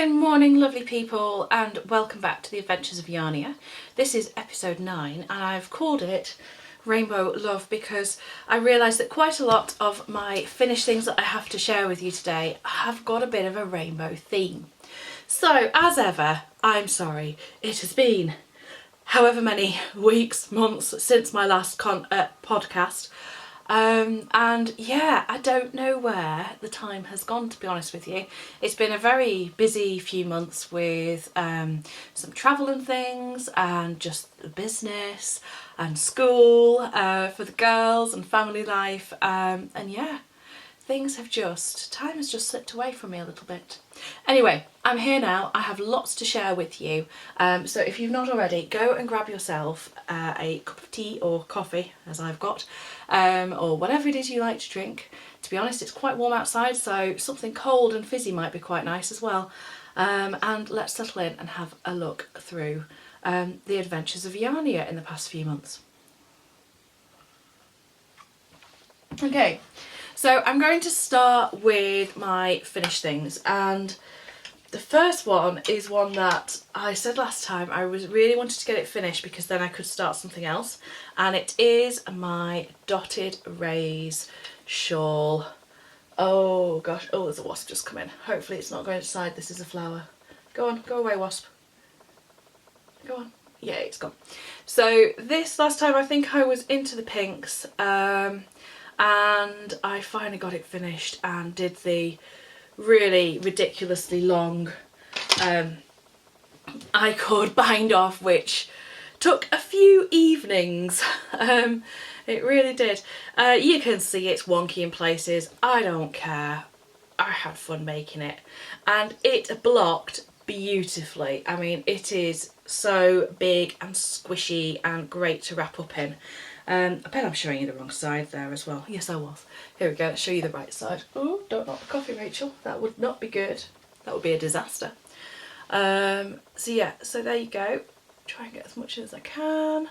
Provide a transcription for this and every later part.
Good morning, lovely people, and welcome back to the Adventures of Yarnia. This is episode 9 and I've called it Rainbow Love because I realised that quite a lot of my finished things that I have to share with you today have got a bit of a rainbow theme. So, as ever, I'm sorry, it has been however many weeks, months since my last podcast. And yeah, I don't know where the time has gone, to be honest with you. It's been a very busy few months with some travel and things and just business and school for the girls and family life, and yeah, time has just slipped away from me a little bit. Anyway, I'm here now. I have lots to share with you. So if you've not already, go and grab yourself a cup of tea or coffee, as I've got, or whatever it is you like to drink. To be honest, it's quite warm outside, so something cold and fizzy might be quite nice as well. And let's settle in and have a look through the adventures of Yarnia in the past few months. Okay. So I'm going to start with my finished things, and the first one is one that I said last time I really wanted to get it finished because then I could start something else, and it is my dotted raise shawl. Oh gosh, oh, there's a wasp just come in. Hopefully it's not going to decide this is a flower. Go on, go away, wasp. Go on. Yeah, it's gone. So this last time I think I was into the pinks, and I finally got it finished and did the really ridiculously long I-cord bind off, which took a few evenings. It really did. You can see it's wonky in places. I don't care. I had fun making it, and it blocked beautifully. I mean, it is so big and squishy and great to wrap up in. I bet I'm showing you the wrong side there as well. Yes, I was. Here we go, let's show you the right side. Oh, don't knock the coffee, Rachel. That would not be good. That would be a disaster. So yeah, so there you go. Try and get as much as I can.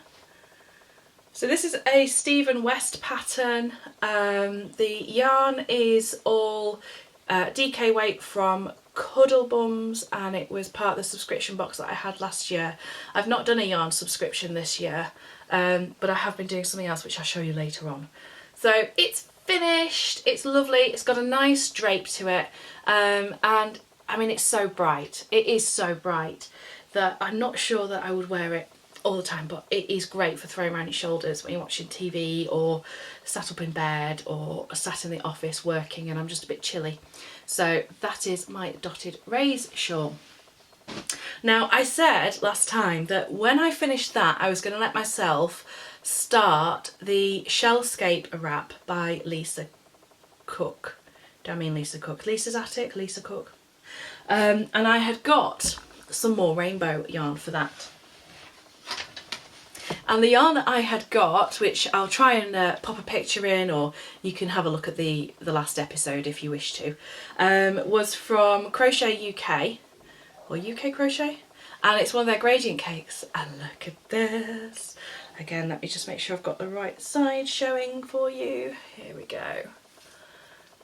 So this is a Stephen West pattern. The yarn is all DK weight from Cuddlebums, and it was part of the subscription box that I had last year. I've not done a yarn subscription this year, but I have been doing something else which I'll show you later on. So it's finished, it's lovely, it's got a nice drape to it, and I mean, it's so bright, it is so bright that I'm not sure that I would wear it all the time, but it is great for throwing around your shoulders when you're watching TV or sat up in bed or sat in the office working and I'm just a bit chilly. So that is my dotted raise shawl. Now, I said last time that when I finished that I was going to let myself start the Shellscape wrap by Lisa Cook. Do I mean Lisa Cook? Lisa's Attic, Lisa Cook. And I had got some more rainbow yarn for that. And the yarn that I had got, which I'll try and pop a picture in, or you can have a look at the last episode if you wish to, was from Crochet UK, or UK Crochet, and it's one of their gradient cakes. And look at this. Again, let me just make sure I've got the right side showing for you. Here we go.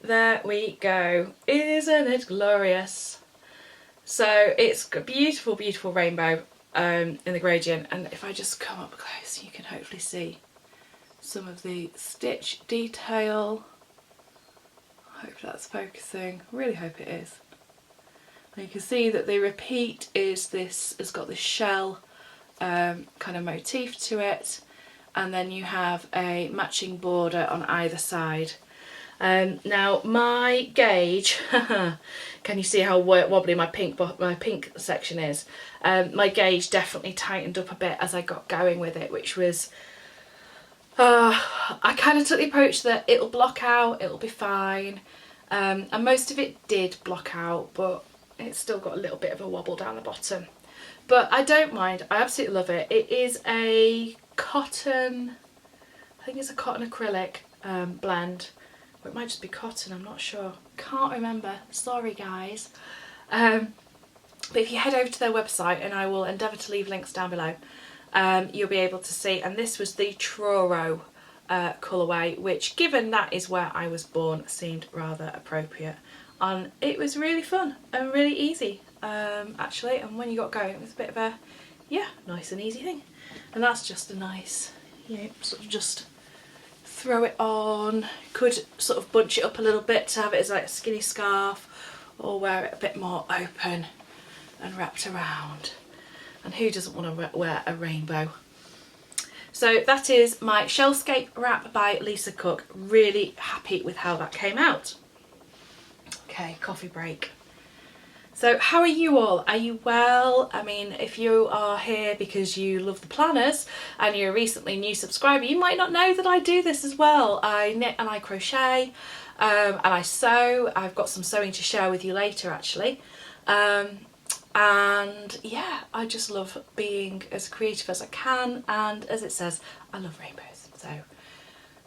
There we go. Isn't it glorious? So it's a beautiful, beautiful rainbow in the gradient, and if I just come up close you can hopefully see some of the stitch detail. I hope that's focusing, really hope it is. And you can see that the repeat is this, has got this shell kind of motif to it, and then you have a matching border on either side. Now my gauge, can you see how wobbly my pink section is? My gauge definitely tightened up a bit as I got going with it, which was, I kind of took the approach that it'll block out, it'll be fine, and most of it did block out, but it's still got a little bit of a wobble down the bottom. But I don't mind, I absolutely love it. It is a cotton, I think it's a cotton acrylic blend. Or it might just be cotton, I'm not sure. Can't remember, sorry guys. But if you head over to their website, and I will endeavour to leave links down below, you'll be able to see, and this was the Troro colourway, which, given that is where I was born, seemed rather appropriate. And it was really fun and really easy. actually, and when you got going it was a bit of a, yeah, nice and easy thing. And that's just a nice, you know, sort of just throw it on. Could sort of bunch it up a little bit to have it as like a skinny scarf, or wear it a bit more open and wrapped around. And who doesn't want to wear a rainbow? So that is my Shellscape wrap by Lisa Cook. Really happy with how that came out. Okay, coffee break. So how are you all? Are you well? I mean, if you are here because you love the planners and you're a recently new subscriber, you might not know that I do this as well. I knit and I crochet, and I sew. I've got some sewing to share with you later actually. And yeah, I just love being as creative as I can, and as it says, I love rainbows. So,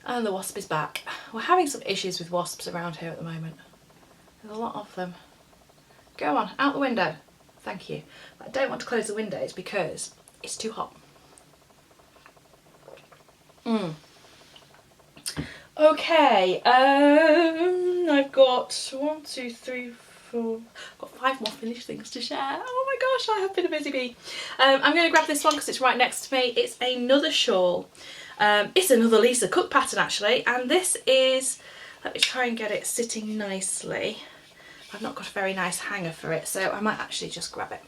and the wasp is back. We're having some issues with wasps around here at the moment. There's a lot of them. Go on, out the window. Thank you. But I don't want to close the windows because it's too hot. Okay, I've got 1, 2, 3, 4, I've got 5 more finished things to share. Oh my gosh, I have been a busy bee. I'm going to grab this one because it's right next to me. It's another shawl. It's another Lisa Cook pattern actually, and this is, let me try and get it sitting nicely. I've not got a very nice hanger for it, so I might actually just grab it.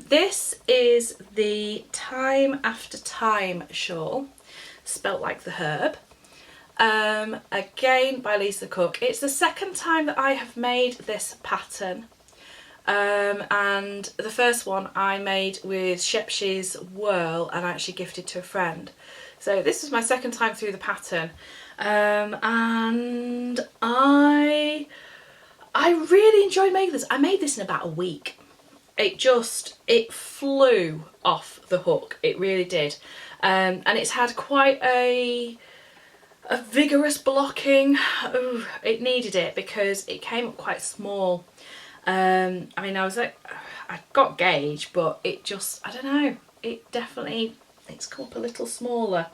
This is the Time After Time shawl, spelt like the herb. Again by Lisa Cook. It's the second time that I have made this pattern, and the first one I made with Shepshi's Whirl and I actually gifted to a friend. So this is my second time through the pattern, and I really enjoyed making this. I made this in about a week. It flew off the hook, it really did. And it's had quite a vigorous blocking. Ooh, it needed it because it came up quite small. I mean, I was like, I got gauge, but it just, I don't know, it's come up a little smaller.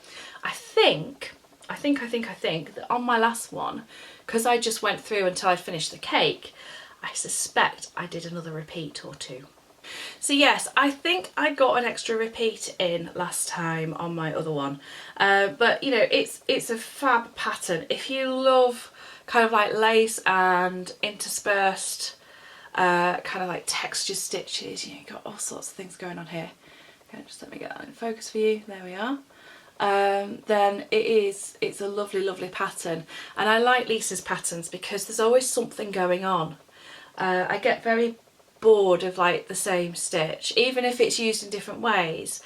I think that on my last one, because I just went through until I finished the cake, I suspect I did another repeat or two. So yes, I think I got an extra repeat in last time on my other one, but you know, it's a fab pattern. If you love kind of like lace and interspersed kind of like texture stitches, you know, you've got all sorts of things going on here. Okay, just let me get that in focus for you. There we are. Then it's a lovely pattern, and I like Lisa's patterns because there's always something going on. I get very bored of like the same stitch, even if it's used in different ways.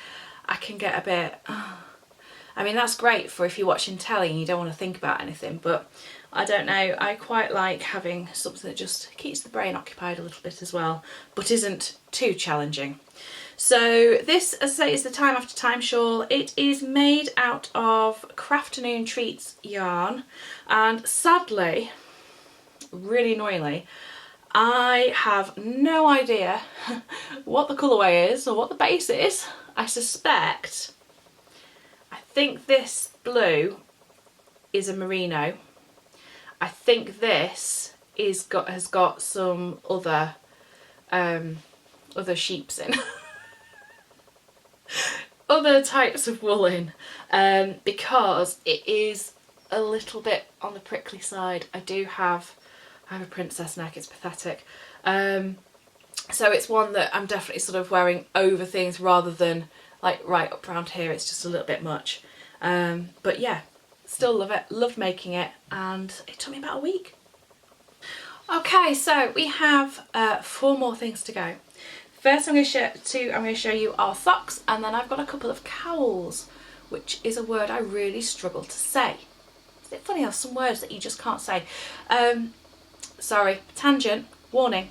I can get a bit, I mean, that's great for if you're watching telly and you don't want to think about anything, but I don't know, I quite like having something that just keeps the brain occupied a little bit as well, but isn't too challenging. So this, as I say, is the Time After Time shawl. It is made out of Crafternoon Treats yarn, and sadly, really annoyingly, I have no idea what the colourway is or what the base is. I think this blue is a merino. I think this has got some other sheeps in. Other types of wool in, because it is a little bit on the prickly side. I have a princess neck, it's pathetic. So it's one that I'm definitely sort of wearing over things rather than like right up around here. It's just a little bit much. But yeah, still love it, loved making it, and it took me about a week. Okay, so we have 4 more things to go. First I'm going to show you our socks, and then I've got a couple of cowls, which is a word I really struggle to say. Isn't it funny how some words that you just can't say? Sorry, tangent, warning.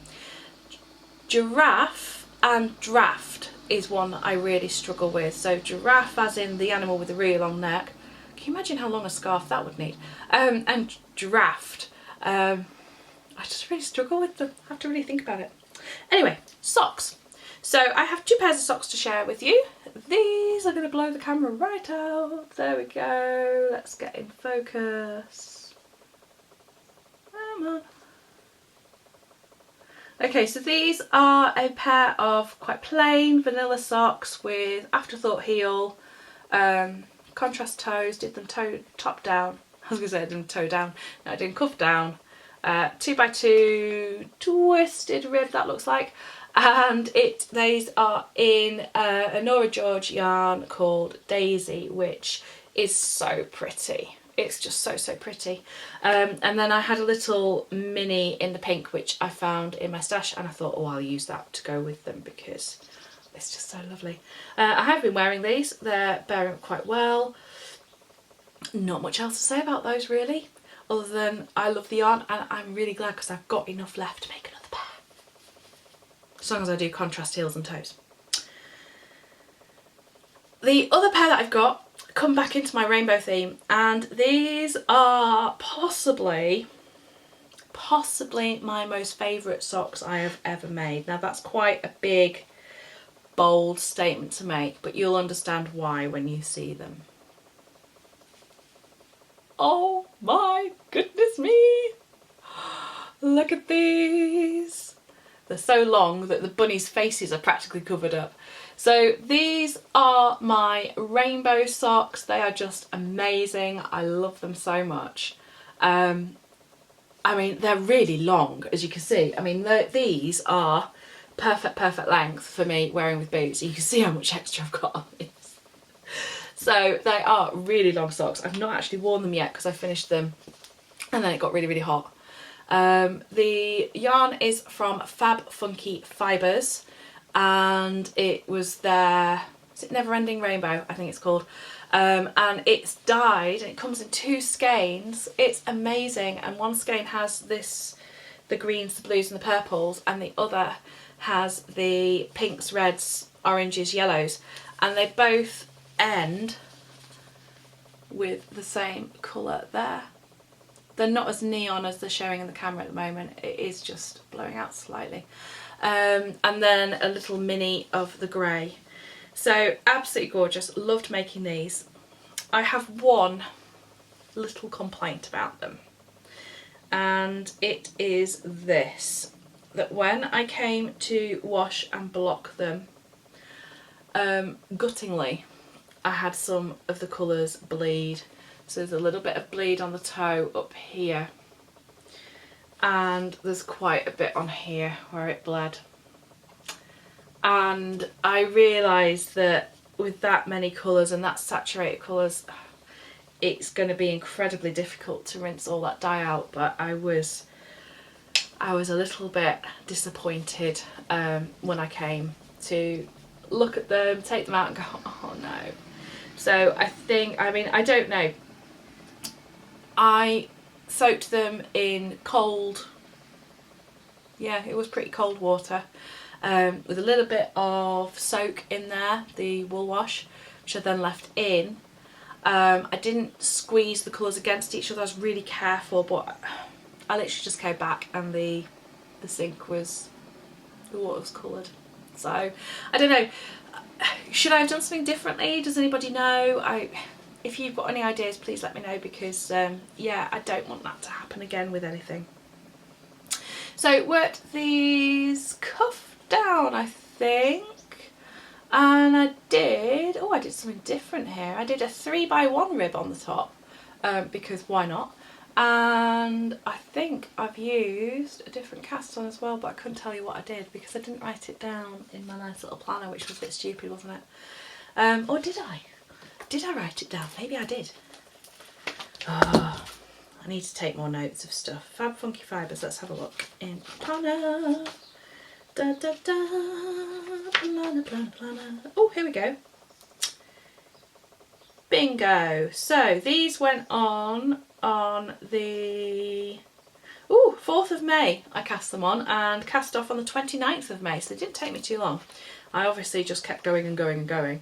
Giraffe and draft is one that I really struggle with. So giraffe as in the animal with a really long neck. Can you imagine how long a scarf that would need? And draft. I just really struggle with them. I have to really think about it. Anyway, socks. So I have 2 pairs of socks to share with you. These are going to blow the camera right out. There we go. Let's get in focus. Come on. Okay, so these are a pair of quite plain vanilla socks with afterthought heel, contrast toes, did them top down. I was going to say I did them toe down, no I did cuff down, 2x2 twisted rib that looks like, and these are in a Norah George yarn called Daisy, which is so pretty. It's just so pretty. And then I had a little mini in the pink which I found in my stash, and I thought, oh, I'll use that to go with them because it's just so lovely. I have been wearing these, they're bearing up quite well. Not much else to say about those really, other than I love the yarn and I'm really glad because I've got enough left to make another pair. As long as I do contrast heels and toes. The other pair that I've got come back into my rainbow theme, and these are possibly my most favourite socks I have ever made. Now that's quite a big, bold statement to make, but you'll understand why when you see them. Oh my goodness me! Look at these! They're so long that the bunnies' faces are practically covered up. So these are my rainbow socks. They are just amazing. I love them so much. I mean, they're really long, as you can see. I mean, these are perfect length for me wearing with boots. You can see how much extra I've got on these. So they are really long socks. I've not actually worn them yet because I finished them and then it got really hot. The yarn is from Fab Funky Fibres, and it was their, is it Never Ending Rainbow, I think it's called, and it's dyed and it comes in 2 skeins. It's amazing, and one skein has the greens, the blues and the purples, and the other has the pinks, reds, oranges, yellows, and they both end with the same colour there. They're not as neon as they're showing in the camera at the moment. It is just blowing out slightly. And then a little mini of the grey. So absolutely gorgeous. Loved making these. I have one little complaint about them, and it is this, that when I came to wash and block them, guttingly, I had some of the colours bleed. So there's a little bit of bleed on the toe up here, and there's quite a bit on here where it bled. And I realised that with that many colours and that saturated colours, it's going to be incredibly difficult to rinse all that dye out, but I was a little bit disappointed when I came to look at them, take them out and go, oh no. So I think, I mean, I don't know. I soaked them in cold, yeah, it was pretty cold water, with a little bit of soak in there, the wool wash, which I then left in. I didn't squeeze the colours against each other, I was really careful, but I literally just came back and the sink was, the water was coloured. So, I don't know, should I have done something differently? Does anybody know? If you've got any ideas, please let me know, because yeah, I don't want that to happen again with anything. So worked these cuff down, I think, and I did something different here. I did a 3x1 rib on the top, because why not? And I think I've used a different cast on as well, but I couldn't tell you what I did because I didn't write it down in my nice little planner, which was a bit stupid, wasn't it? Or did I? Did I write it down? Maybe I did. Oh, I need to take more notes of stuff. Fab Funky Fibres, let's have a look in planner. Da da da, planner. Oh, here we go. Bingo. So these went on the 4th of May. I cast them on and cast off on the 29th of May, so it didn't take me too long. I obviously just kept going and going and going.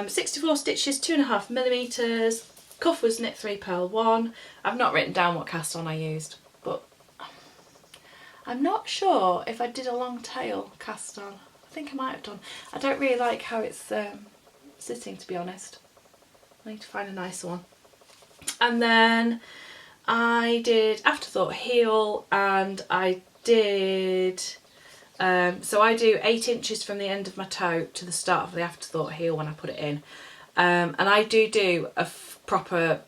64 stitches, 2.5mm. Cuff was knit 3 purl 1. I've not written down what cast on I used, but I'm not sure if I did a long tail cast on. I think I might have done. I don't really like how it's sitting, to be honest. I need to find a nicer one. And then I did Afterthought heel, and I did So I do 8 inches from the end of my toe to the start of the afterthought heel when I put it in. And I do a proper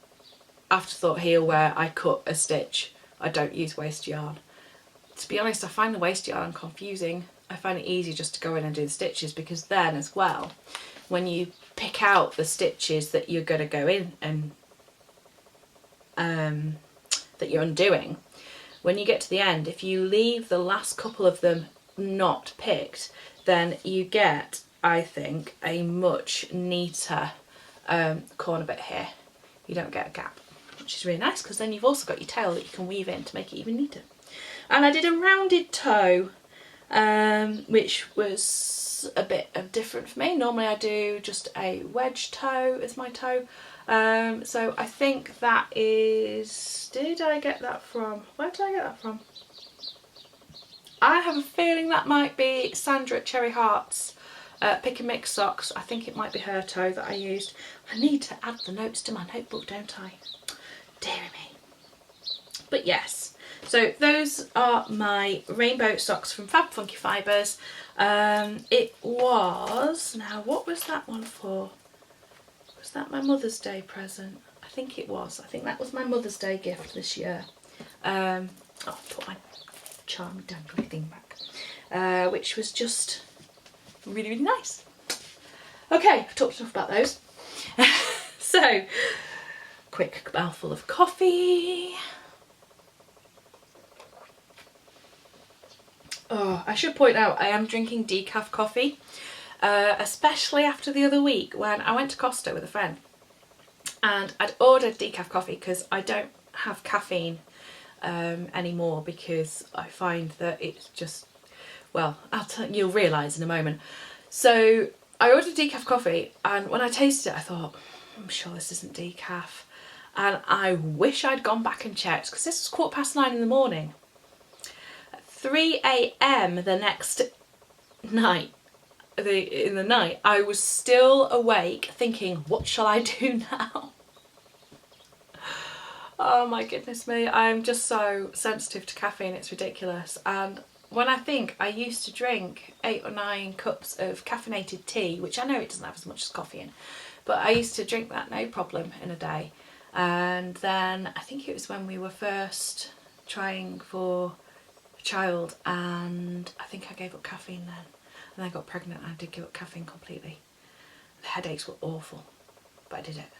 afterthought heel where I cut a stitch. I don't use waste yarn. To be honest, I find the waste yarn confusing. I find it easy just to go in and do the stitches, because then as well, when you pick out the stitches that you're going to go in and that you're undoing, when you get to the end, if you leave the last couple of them not picked, then you get, I think, a much neater corner bit here. You don't get a gap, which is really nice, because then you've also got your tail that you can weave in to make it even neater. And I did a rounded toe, which was a bit different for me. Normally I do just a wedge toe as my toe. So I think that is, did I get that from, where did I get that from? I have a feeling that might be Sandra at Cherry Hearts Pick and Mix socks. I think it might be her toe that I used. I need to add the notes to my notebook, don't I? Dear me. But yes, so those are my rainbow socks from Fab Funky Fibres. It was, now what was that one for? Was that my Mother's Day present? I think it was. I think that was my Mother's Day gift this year. I'll put my charming dangly thing back, which was just really, really nice. Okay, I've talked enough about those. So, quick mouthful of coffee. Oh, I should point out I am drinking decaf coffee, especially after the other week when I went to Costa with a friend and I'd ordered decaf coffee because I don't have caffeine anymore, because I find that it's just, well, you'll realise in a moment. So I ordered decaf coffee, and when I tasted it I thought, I'm sure this isn't decaf, and I wish I'd gone back and checked, because this was 9:15 in the morning. 3 AM the next night, in the night, I was still awake thinking, what shall I do now? Oh my goodness me, I'm just so sensitive to caffeine, it's ridiculous. And when I think I used to drink 8 or 9 cups of caffeinated tea, which I know it doesn't have as much as coffee in, but I used to drink that no problem in a day. And then I think it was when we were first trying for child, and I think I gave up caffeine then, and then I got pregnant and I did give up caffeine completely. The headaches were awful, but I did it.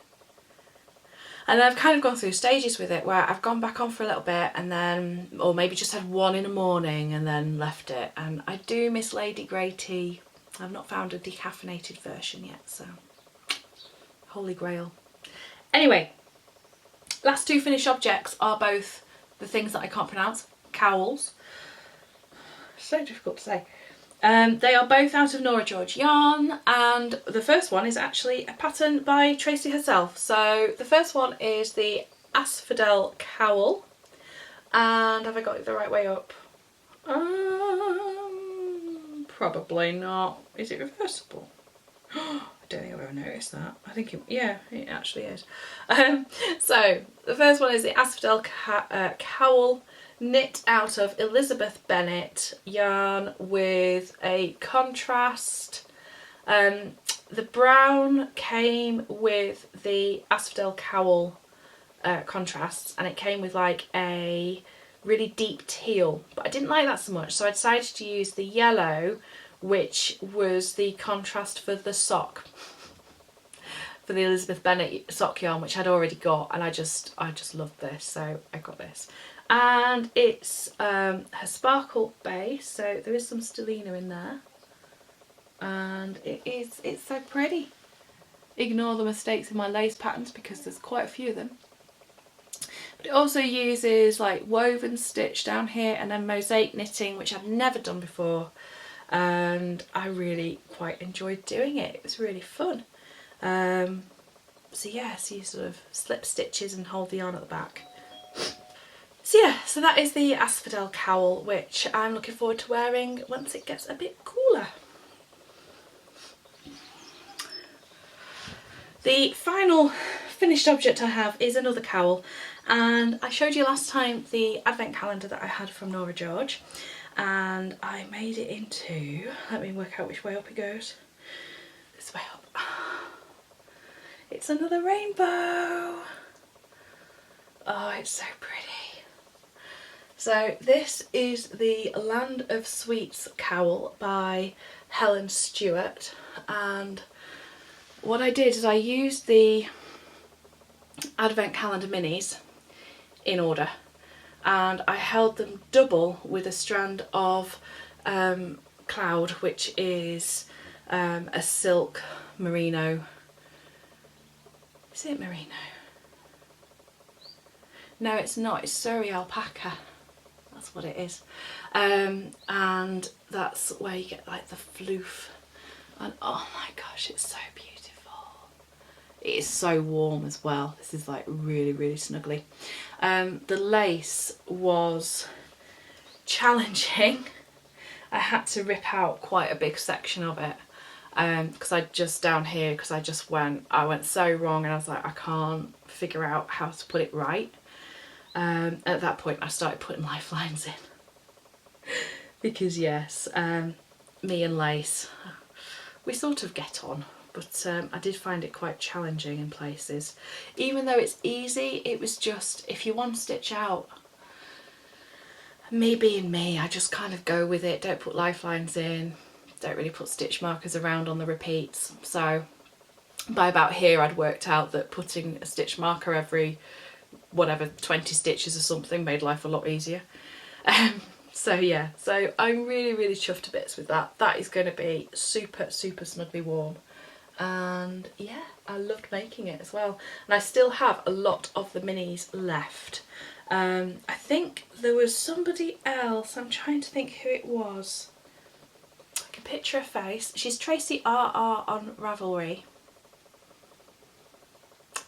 And I've kind of gone through stages with it, where I've gone back on for a little bit and then, or maybe just had one in the morning and then left it. And I do miss Lady Grey tea. I've not found a decaffeinated version yet, so holy grail. Anyway, last 2 finished objects are both the things that I can't pronounce, cowls. So difficult to say. They are both out of Norah George yarn, and the first one is actually a pattern by Tracy herself. So the first one is the Asphodel Cowl, and have I got it the right way up? Probably not. Is it reversible? I don't think I've ever noticed that. I think yeah, it actually is. So the first one is the Asphodel Cowl, knit out of Elizabeth Bennet yarn with a contrast. The brown came with the Asphodel Cowl contrasts, and it came with like a really deep teal, but I didn't like that so much, so I decided to use the yellow, which was the contrast for the sock, for the Elizabeth Bennet sock yarn, which I'd already got, and I just loved this, so I got this. And it's her sparkle base, so there is some stellina in there, and it's so pretty. Ignore the mistakes in my lace patterns because there's quite a few of them. But it also uses like woven stitch down here and then mosaic knitting, which I've never done before, and I really quite enjoyed doing it. It was really fun. So yeah, so you sort of slip stitches and hold the yarn at the back. So yeah, so that is the Asphodel Cowl, which I'm looking forward to wearing once it gets a bit cooler. The final finished object I have is another cowl, and I showed you last time the advent calendar that I had from Norah George, and I made it into, let me work out which way up it goes, this way up. It's another rainbow. Oh, it's so pretty. So this is the Land of Sweets cowl by Helen Stewart, and what I did is I used the Advent Calendar minis in order, and I held them double with a strand of Cloud, which is a silk merino. Is it merino? No, it's not, it's Surrey alpaca. That's what it is. And that's where you get like the floof. And oh my gosh, it's so beautiful. It is so warm as well. This is like really, really snuggly. The lace was challenging. I had to rip out quite a big section of it. Because I just down here, because I went so wrong, and I was like, I can't figure out how to put it right. At that point I started putting lifelines in because yes, me and lace, we sort of get on, but I did find it quite challenging in places. Even though it's easy, it was just, if you one stitch out, me being me, I just kind of go with it, don't put lifelines in, don't really put stitch markers around on the repeats. So by about here I'd worked out that putting a stitch marker every whatever 20 stitches or something made life a lot easier. So yeah, so I'm really, really chuffed to bits with that. That is going to be super, super snugly warm, and yeah, I loved making it as well. And I still have a lot of the minis left. I think there was somebody else, I'm trying to think who it was. I can picture her face. She's Tracy RR on Ravelry.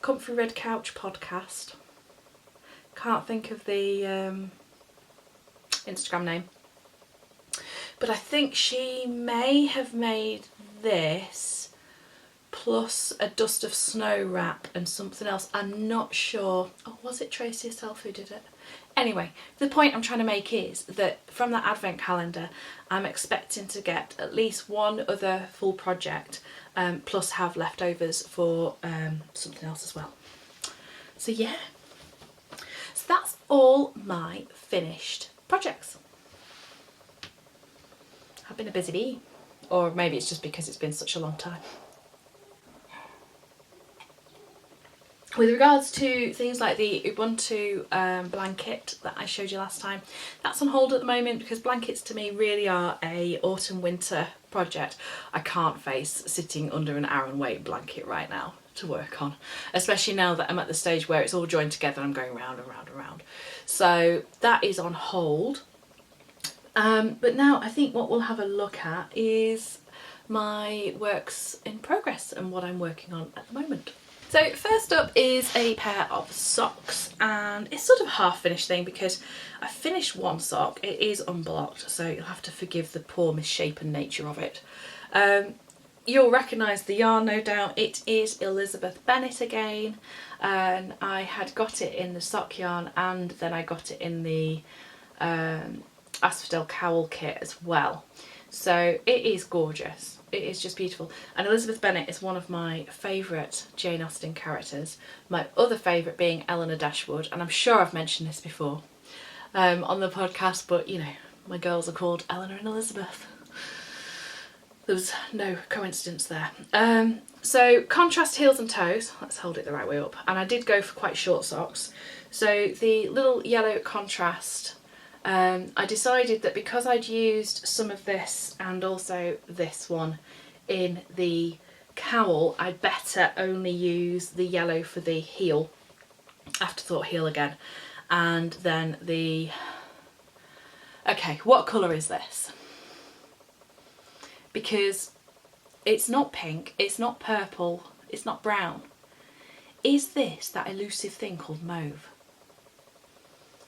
Comfy Red Couch podcast. Can't think of the Instagram name, but I think she may have made this plus a dust of snow wrap and something else. I'm not sure. Oh, was it Tracy herself who did it? Anyway, the point I'm trying to make is that from that advent calendar I'm expecting to get at least one other full project, plus have leftovers for something else as well. So yeah, so that's all my finished projects. I've been a busy bee, or maybe it's just because it's been such a long time. With regards to things like the Ubuntu blanket that I showed you last time, that's on hold at the moment because blankets to me really are a autumn winter project. I can't face sitting under an Aran weight blanket right now to work on, especially now that I'm at the stage where it's all joined together and I'm going round and round and round. So that is on hold. But now I think what we'll have a look at is my works in progress and what I'm working on at the moment. So first up is a pair of socks, and it's sort of a half finished thing because I finished one sock. It is unblocked, so you'll have to forgive the poor misshapen nature of it. You'll recognise the yarn, no doubt. It is Elizabeth Bennet again, and I had got it in the sock yarn and then I got it in the Asphodel cowl kit as well. So it is gorgeous. It is just beautiful. And Elizabeth Bennet is one of my favourite Jane Austen characters. My other favourite being Eleanor Dashwood, and I'm sure I've mentioned this before on the podcast, but you know, my girls are called Eleanor and Elizabeth. There was no coincidence there. So contrast heels and toes. Let's hold it the right way up. And I did go for quite short socks. So the little yellow contrast, I decided that because I'd used some of this and also this one in the cowl, I'd better only use the yellow for the heel, afterthought heel again, and then the, okay, what colour is this? Because it's not pink, it's not purple, it's not brown. Is this that elusive thing called mauve?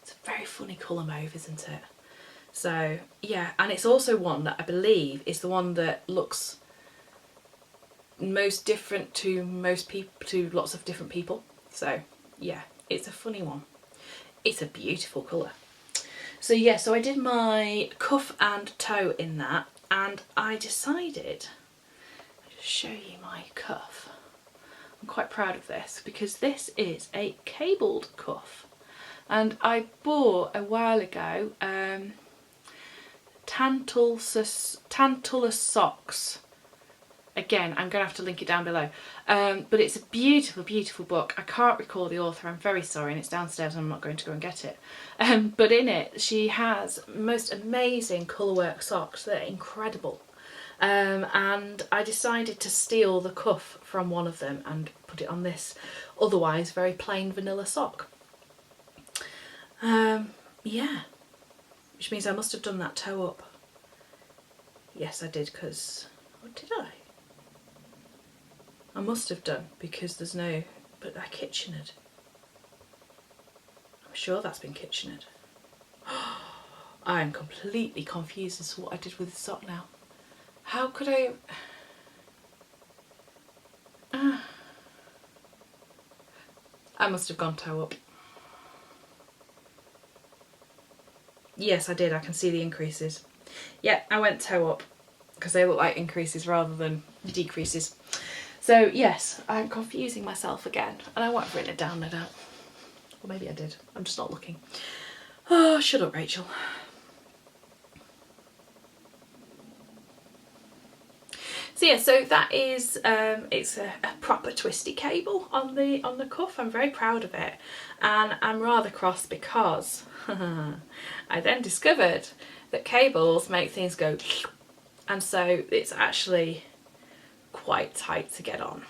It's a very funny colour, mauve, isn't it? So yeah, and it's also one that I believe is the one that looks most different to most people, to lots of different people. So yeah, it's a funny one. It's a beautiful colour. So yeah, so I did my cuff and toe in that, and I decided, I'll just show you my cuff. I'm quite proud of this because this is a cabled cuff, and I bought a while ago Tantalus Socks. Again, I'm going to have to link it down below. But it's a beautiful, beautiful book. I can't recall the author, I'm very sorry, and it's downstairs and I'm not going to go and get it. But in it, she has most amazing colourwork socks. They're incredible. And I decided to steal the cuff from one of them and put it on this otherwise very plain vanilla sock. Yeah, which means I must have done that toe up. Yes, I did, because, what did I? I must have done, because there's no, but I kitchened. I'm sure that's been kitchened. I am completely confused as to what I did with the sock now. How could I... I must have gone toe up. Yes, I did. I can see the increases. Yeah, I went toe up because they look like increases rather than decreases. So yes, I'm confusing myself again, and I won't have written it down, no doubt. Or maybe I did. I'm just not looking. Oh, shut up, Rachel. So yeah, so that is it's a proper twisty cable on the cuff. I'm very proud of it, and I'm rather cross because I then discovered that cables make things go, and so it's actually quite tight to get on.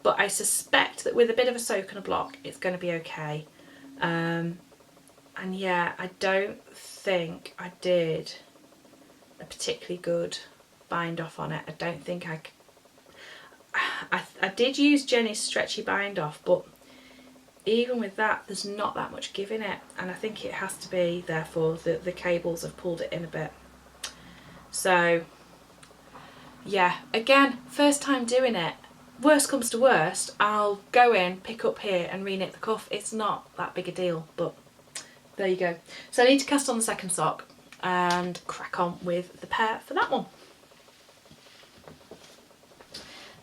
But I suspect that with a bit of a soak and a block, it's going to be okay. And yeah, I don't think I did a particularly good bind off on it. I don't think I did use Jenny's stretchy bind off, but even with that, there's not that much give in it, and I think it has to be, therefore, that the cables have pulled it in a bit. So yeah, again, first time doing it. Worst comes to worst, I'll go in, pick up here and re-knit the cuff. It's not that big a deal, but there you go. So I need to cast on the second sock and crack on with the pair for that one.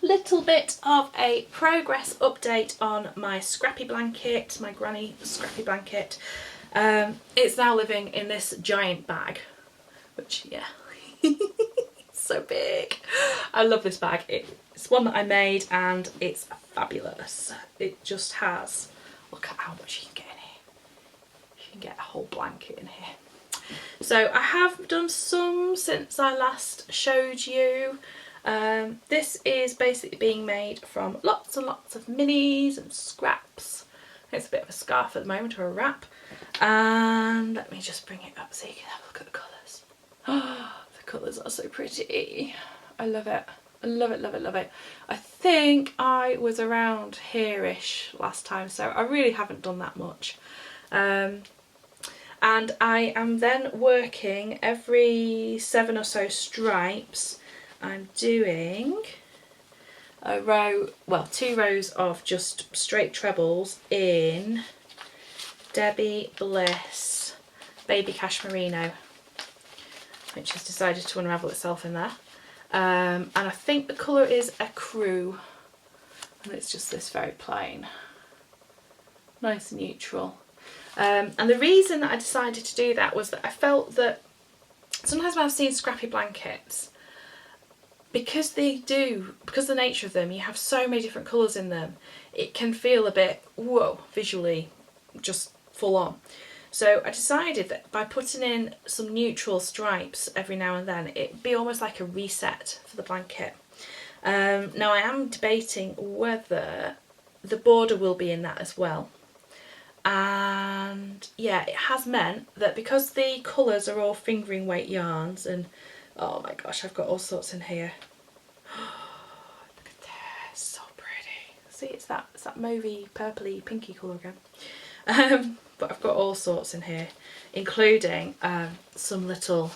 Little bit of a progress update on my Scrappy blanket, my granny Scrappy blanket. It's now living in this giant bag, which, yeah, it's so big. I love this bag. It's one that I made and it's fabulous. It just has, look at how much you can get in here. You can get a whole blanket in here. So I have done some since I last showed you. This is basically being made from lots and lots of minis and scraps. It's a bit of a scarf at the moment, or a wrap. And let me just bring it up so you can have a look at the colours. Oh, the colours are so pretty. I love it. I love it, love it, love it. I think I was around here-ish last time, so I really haven't done that much. And I am then working every 7 or so stripes. I'm doing a row, well, 2 rows of just straight trebles in Debbie Bliss Baby Cashmerino, which has decided to unravel itself in there. And I think the colour is Ecru, and it's just this very plain, nice and neutral. And the reason that I decided to do that was that I felt that sometimes when I've seen Scrappy blankets, because because the nature of them, you have so many different colours in them, it can feel a bit, whoa, visually, just full on. So I decided that by putting in some neutral stripes every now and then, it'd be almost like a reset for the blanket. Now I am debating whether the border will be in that as well. And yeah, it has meant that because the colours are all fingering weight yarns, and oh my gosh, I've got all sorts in here. Look at this, so pretty. See, it's that mauvey, purpley, pinky colour again. But I've got all sorts in here, including some little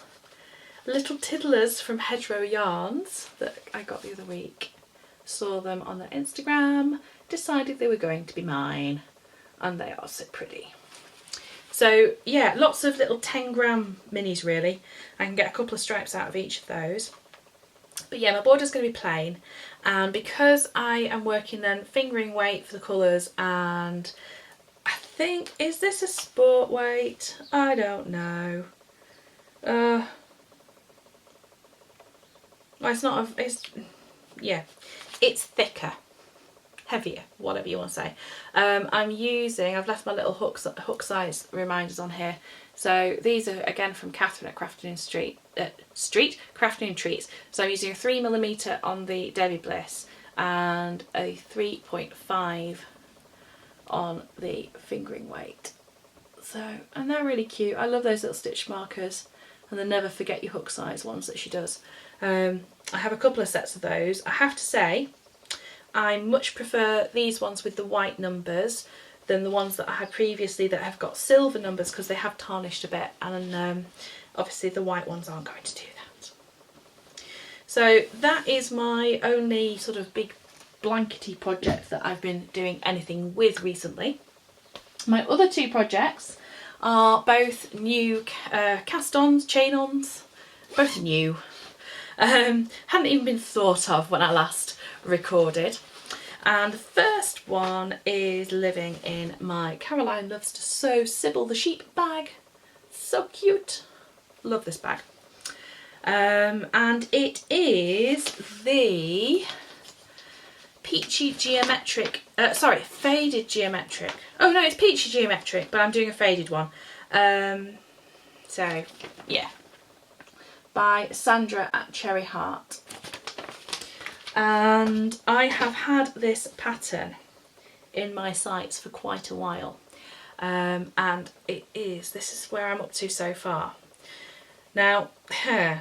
tiddlers from Hedgerow Yarns that I got the other week. Saw them on their Instagram, decided they were going to be mine, and they are so pretty. So yeah, lots of little 10-gram minis really. I can get a couple of stripes out of each of those. But yeah, my border's going to be plain, and because I am working then fingering weight for the colours, and I think, is this a sport weight? I don't know. Well, it's not a, yeah, it's thicker, heavier, whatever you want to say. I'm using, I've left my little hook size reminders on here. So these are again from Catherine at Crafternoon Crafternoon Treats. So I'm using a 3mm on the Debbie Bliss and a 3.5 on the fingering weight. So, and they're really cute. I love those little stitch markers, and the never forget your hook size ones that she does. I have a couple of sets of those. I have to say, I much prefer these ones with the white numbers than the ones that I had previously that have got silver numbers, because they have tarnished a bit, and obviously the white ones aren't going to do that. So that is my only sort of big blankety project that I've been doing anything with recently. My other two projects are both new cast-ons, chain-ons, both new. Hadn't even been thought of when I last recorded. And the first one is living in my Caroline Loves to Sew Sybil the Sheep bag. So cute. Love this bag. And it is the Peachy Geometric, Faded Geometric. Oh no, it's Peachy Geometric, but I'm doing a faded one. So, yeah. By Sandra at Cherry Heart. And I have had this pattern in my sights for quite a while. And this is where I'm up to so far. Now, it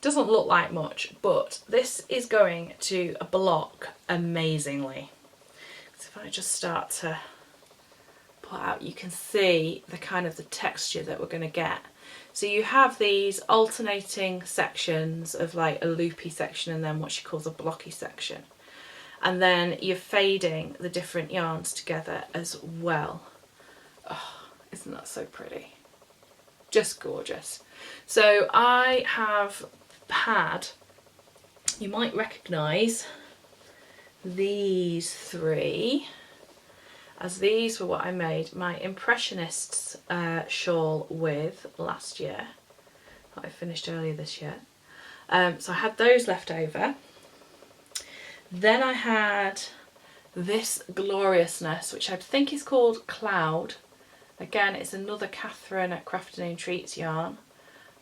doesn't look like much, but this is going to block amazingly. So if I just start to pull out, you can see the kind of the texture that we're going to get. So you have these alternating sections of like a loopy section and then what she calls a blocky section. And then you're fading the different yarns together as well. Oh, isn't that so pretty? Just gorgeous. So I have had, you might recognise these three, as these were what I made my Impressionists shawl with last year, that I finished earlier this year. So I had those left over. Then I had this gloriousness, which I think is called Cloud. Again, it's another Catherine at Crafternoon Treats yarn.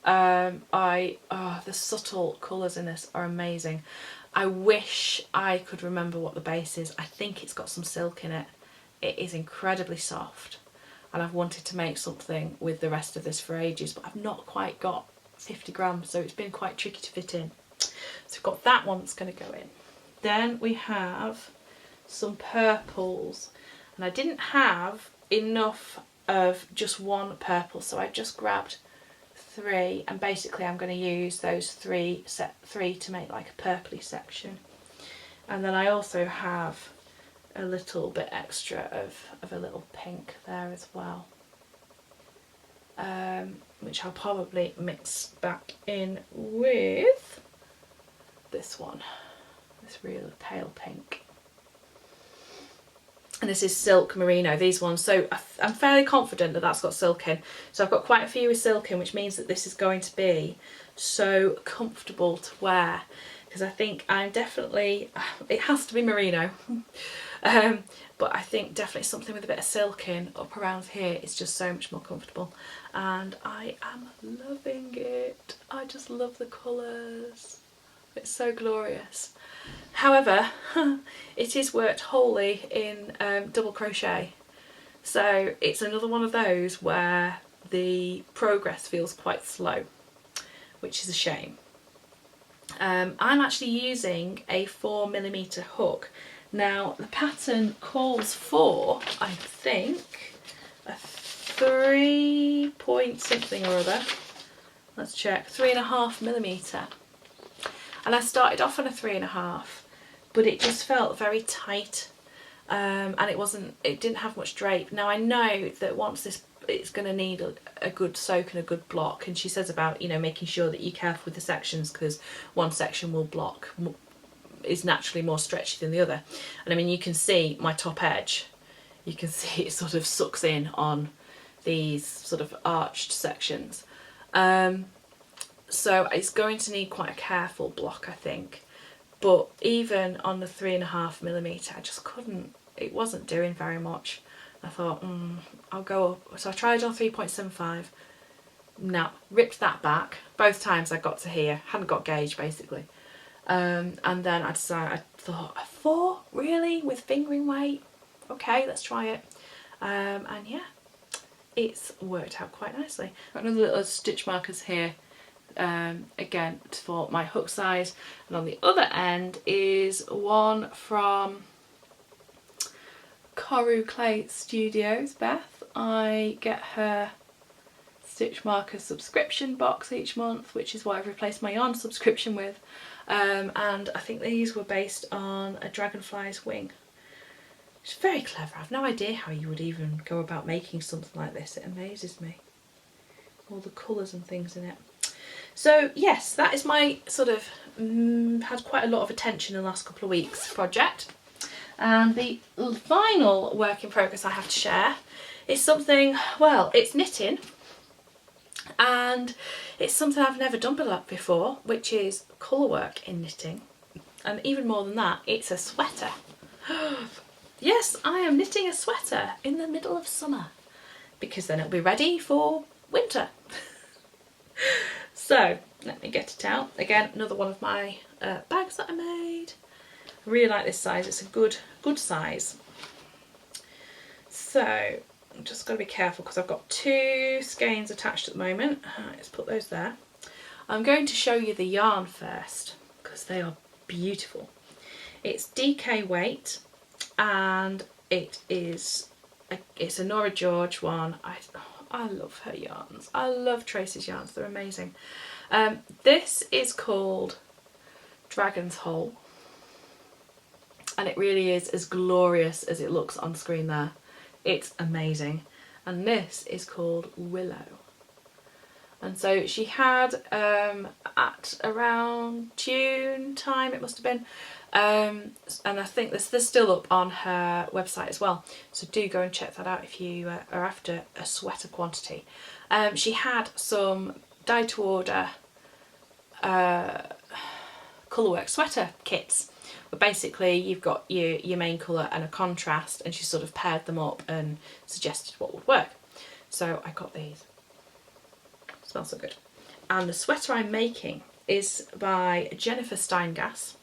The subtle colours in this are amazing. I wish I could remember what the base is. I think it's got some silk in it. It is incredibly soft, and I've wanted to make something with the rest of this for ages, but I've not quite got 50 grams, so it's been quite tricky to fit in. So we've got that one that's going to go in. Then we have some purples, and I didn't have enough of just one purple, so I just grabbed three, and basically I'm going to use those three to make like a purpley section. And then I also have a little bit extra of a little pink there as well, which I'll probably mix back in with this one, this real pale pink. And this is silk merino, these ones. So I'm fairly confident that that's got silk in. So I've got quite a few with silk in, which means that this is going to be so comfortable to wear. Because I think I'm definitely, it has to be merino. But I think definitely something with a bit of silk in up around here is just so much more comfortable. And I am loving it. I just love the colours. It's so glorious. However, it is worked wholly in double crochet. So it's another one of those where the progress feels quite slow, which is a shame. I'm actually using a 4mm hook. Now the pattern calls for, I think, a 3 point something or other. Let's check, 3.5mm. And I started off on a 3.5, but it just felt very tight, and it didn't have much drape. Now I know that once this it's going to need a good soak and a good block. And she says about, you know, making sure that you're careful with the sections, because one section will block, is naturally more stretchy than the other. And I mean, you can see my top edge, you can see it sort of sucks in on these sort of arched sections. So it's going to need quite a careful block, I think. But even on the 3.5mm, I just couldn't, it wasn't doing very much. I thought, I'll go up. So I tried on 3.75. No, ripped that back. Both times I got to here, hadn't got gauge basically. And then I decided, I thought, a 4? Really? With fingering weight? Okay, let's try it. And yeah, it's worked out quite nicely. Got another little stitch markers here. Again for my hook size, and on the other end is one from Coral Clay Studios, Beth. I get her stitch marker subscription box each month, which is what I've replaced my yarn subscription with, and I think these were based on a dragonfly's wing. It's very clever. I've no idea how you would even go about making something like this. It amazes me, all the colours and things in it. So yes, that is my sort of had quite a lot of attention in the last couple of weeks project. And the final work in progress I have to share is something, well, it's knitting, and it's something I've never done before, which is colour work in knitting. And even more than that, it's a sweater. Yes, I am knitting a sweater in the middle of summer, because then it'll be ready for winter. So let me get it out. Again, another one of my bags that I made. I really like this size. It's a good size. So I'm just got to be careful because I've got 2 skeins attached at the moment. Let's put those there. I'm going to show you the yarn first because they are beautiful. It's DK weight, and it's a Norah George one. I love her yarns. I love Tracy's yarns. They're amazing. This is called Dragon's Hole, and it really is as glorious as it looks on screen there. It's amazing. And this is called Willow. And so she had at around June time, it must have been, and I think this is still up on her website as well, so do go and check that out if you are after a sweater quantity. She had some dyed to order colourwork sweater kits, but basically you've got your main colour and a contrast, and she sort of paired them up and suggested what would work. So I got these. Smells so good. And the sweater I'm making is by Jennifer Steingass.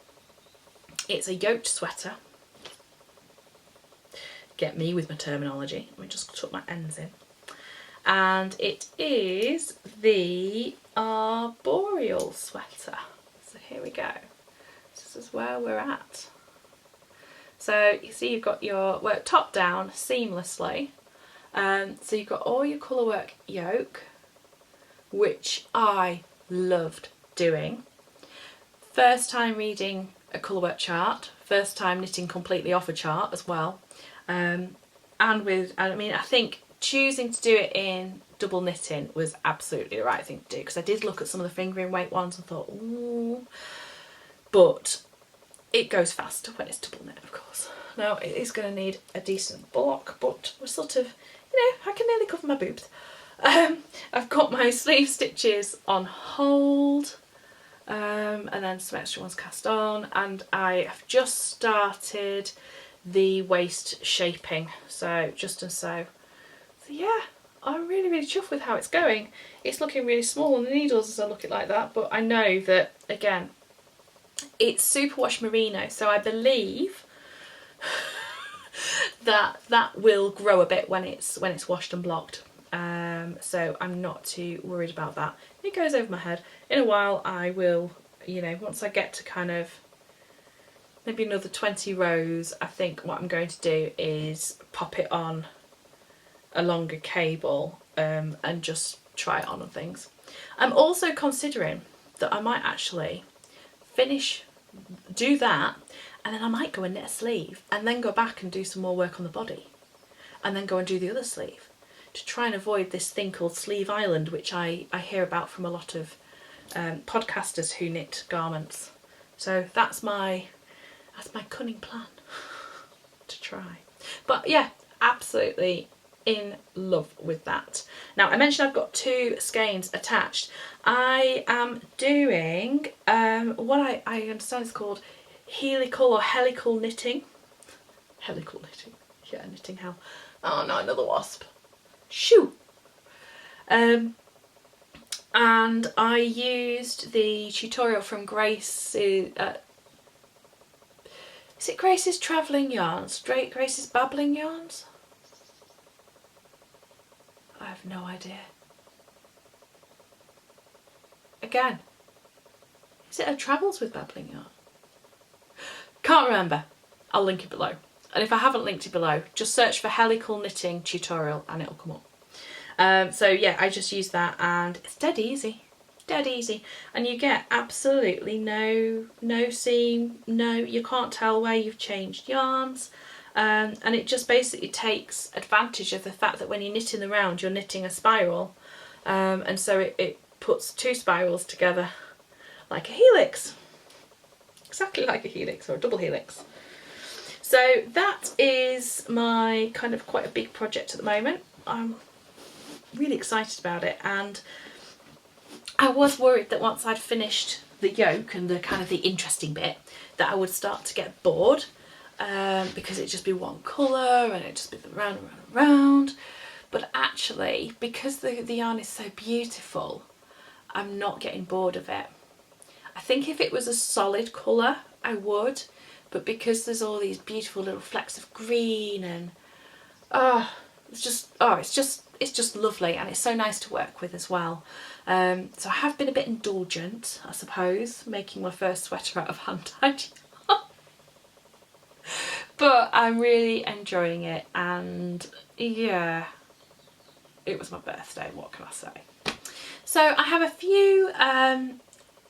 It's a yoked sweater. Get me with my terminology. Let me just tuck my ends in. And it is the Arboreal sweater. So here we go. This is where we're at. So you see you've got your work top down seamlessly. So you've got all your colourwork yoke, which I loved doing. First time reading a colourwork chart, first time knitting completely off a chart as well. I think choosing to do it in double knitting was absolutely the right thing to do, because I did look at some of the fingering weight ones and thought, ooh, but it goes faster when it's double knit, of course. Now it is going to need a decent block, but we're sort of, you know, I can nearly cover my boobs. I've got my sleeve stitches on hold, and then some extra ones cast on, and I have just started the waist shaping, so just and so. So yeah, I'm really chuffed with how it's going. It's looking really small on the needles as I look it like that, but I know that, again, it's superwash merino, so I believe that will grow a bit when it's washed and blocked. So I'm not too worried about that. It goes over my head. In a while I will, you know, once I get to kind of maybe another 20 rows, I think what I'm going to do is pop it on a longer cable and just try it on and things. I'm also considering that I might actually do that, and then I might go and knit a sleeve and then go back and do some more work on the body and then go and do the other sleeve. to try and avoid this thing called sleeve island, which I hear about from a lot of podcasters who knit garments. So that's my cunning plan to try. But yeah, absolutely in love with that. Now I mentioned I've got 2 skeins attached. I am doing what I understand is called helical or helical knitting. Helical knitting. Yeah, knitting hell. Oh no, another wasp. Shoo! And I used the tutorial from Grace. Is it Grace's Travelling Yarns? Grace's Babbling Yarns? I have no idea. Again, is it her Travels with Babbling Yarn? Can't remember. I'll link it below. And if I haven't linked it below, just search for helical knitting tutorial and it'll come up. So yeah, I just used that and it's dead easy. Dead easy. And you get absolutely no seam, you can't tell where you've changed yarns. And it just basically takes advantage of the fact that when you're knitting the round, you're knitting a spiral. And so it puts 2 spirals together like a helix. Exactly like a helix or a double helix. So that is my kind of quite a big project at the moment. I'm really excited about it, and I was worried that once I'd finished the yoke and the kind of the interesting bit that I would start to get bored, because it'd just be one colour and it'd just be round and round and round. But actually, because the yarn is so beautiful, I'm not getting bored of it. I think if it was a solid colour, I would. But because there's all these beautiful little flecks of green and it's just lovely, and it's so nice to work with as well. So I have been a bit indulgent, I suppose, making my first sweater out of hand-dyed yarn. But I'm really enjoying it, and yeah, it was my birthday, what can I say? So I have a few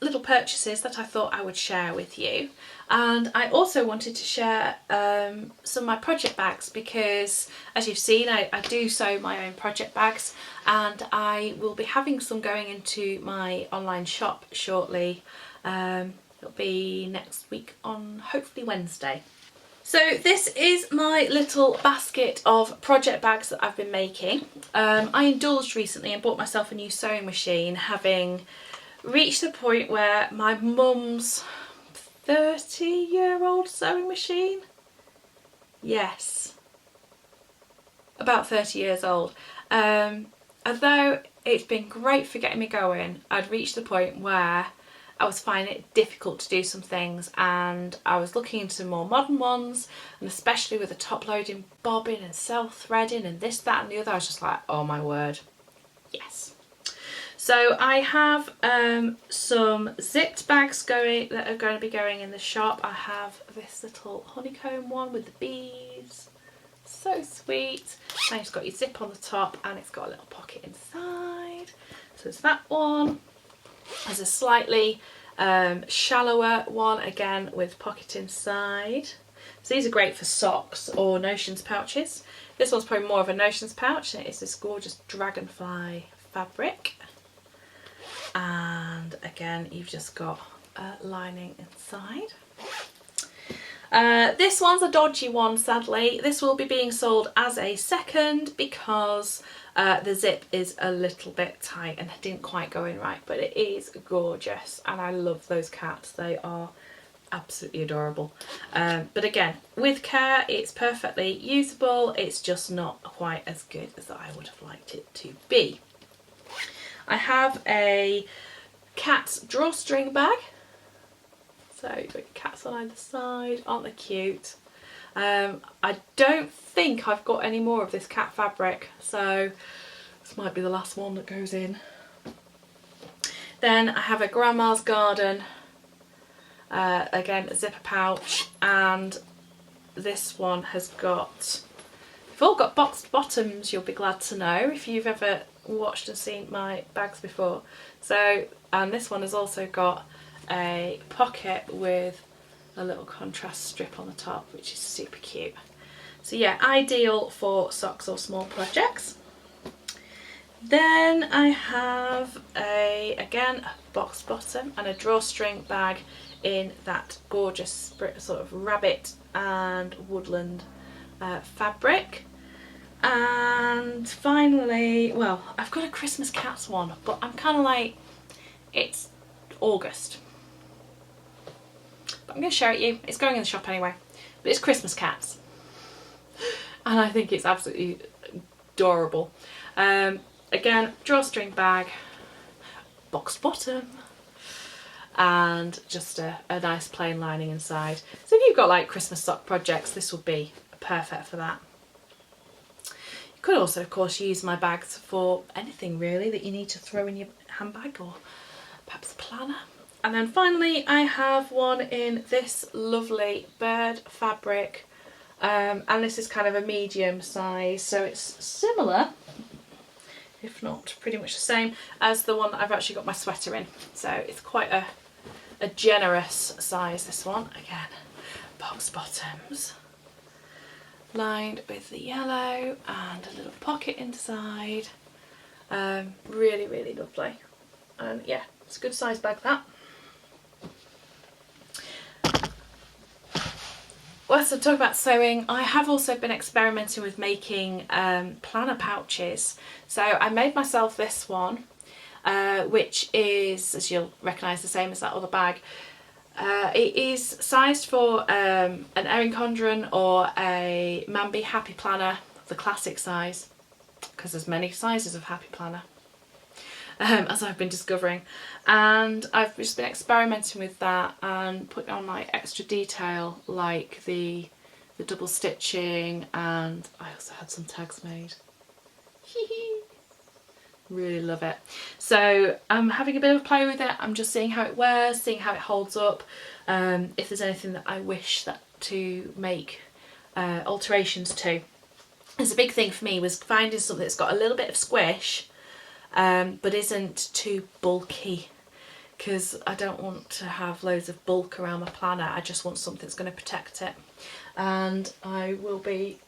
little purchases that I thought I would share with you, and I also wanted to share some of my project bags, because as you've seen I do sew my own project bags, and I will be having some going into my online shop shortly. It'll be next week on hopefully Wednesday. So this is my little basket of project bags that I've been making. I indulged recently and bought myself a new sewing machine, having reached the point where my mum's 30-year-old sewing machine, yes, about 30 years old, although it's been great for getting me going, I'd reached the point where I was finding it difficult to do some things, and I was looking into more modern ones, and especially with the top loading bobbin and self-threading and this, that and the other, I was just like, oh my word, yes. So I have some zipped bags that are going to be going in the shop. I have this little honeycomb one with the bees, so sweet. And it's got your zip on the top and it's got a little pocket inside. So there's that one. There's a slightly shallower one, again with pocket inside. So these are great for socks or notions pouches. This one's probably more of a notions pouch, and it is this gorgeous dragonfly fabric. And again, you've just got a lining inside. This one's a dodgy one, sadly. This will be being sold as a second because the zip is a little bit tight and it didn't quite go in right, but it is gorgeous and I love those cats. They are absolutely adorable. But again, with care, it's perfectly usable. It's just not quite as good as I would have liked it to be. I have a cat's drawstring bag. So you've got your cats on either side, aren't they cute? I don't think I've got any more of this cat fabric, so this might be the last one that goes in. Then I have a Grandma's Garden, again a zipper pouch, and this one has got, they've all got boxed bottoms, you'll be glad to know if you've ever watched and seen my bags before. So, and this one has also got a pocket with a little contrast strip on the top, which is super cute. So yeah, ideal for socks or small projects. Then I have again a box bottom and a drawstring bag in that gorgeous sort of rabbit and woodland fabric. And finally, well, I've got a Christmas cats one, but I'm kind of like, it's August. But I'm going to show it you. It's going in the shop anyway. But it's Christmas cats. And I think it's absolutely adorable. Again, drawstring bag, boxed bottom, and just a nice plain lining inside. So if you've got like Christmas sock projects, this would be perfect for that. You could also, of course, use my bags for anything really that you need to throw in your handbag, or perhaps a planner. And then finally I have one in this lovely bird fabric, and this is kind of a medium size, so it's similar, if not pretty much the same, as the one that I've actually got my sweater in. So it's quite a generous size, this one. Again, box bottoms, lined with the yellow and a little pocket inside. Really, really lovely. And yeah, it's a good size bag, that. Whilst I talk about sewing, I have also been experimenting with making planner pouches. So I made myself this one, which is, as you'll recognise, the same as that other bag. It is sized for an Erin Condren or a Mambi Happy Planner, the classic size, because there's many sizes of Happy Planner, as I've been discovering. And I've just been experimenting with that and putting on like extra detail, like the double stitching, and I also had some tags made. Really love it. So I'm having a bit of a play with it. I'm just seeing how it wears, seeing how it holds up, if there's anything that I wish that to make alterations to. It's a big thing for me was finding something that's got a little bit of squish, but isn't too bulky, because I don't want to have loads of bulk around my planner. I just want something that's going to protect it. And I will be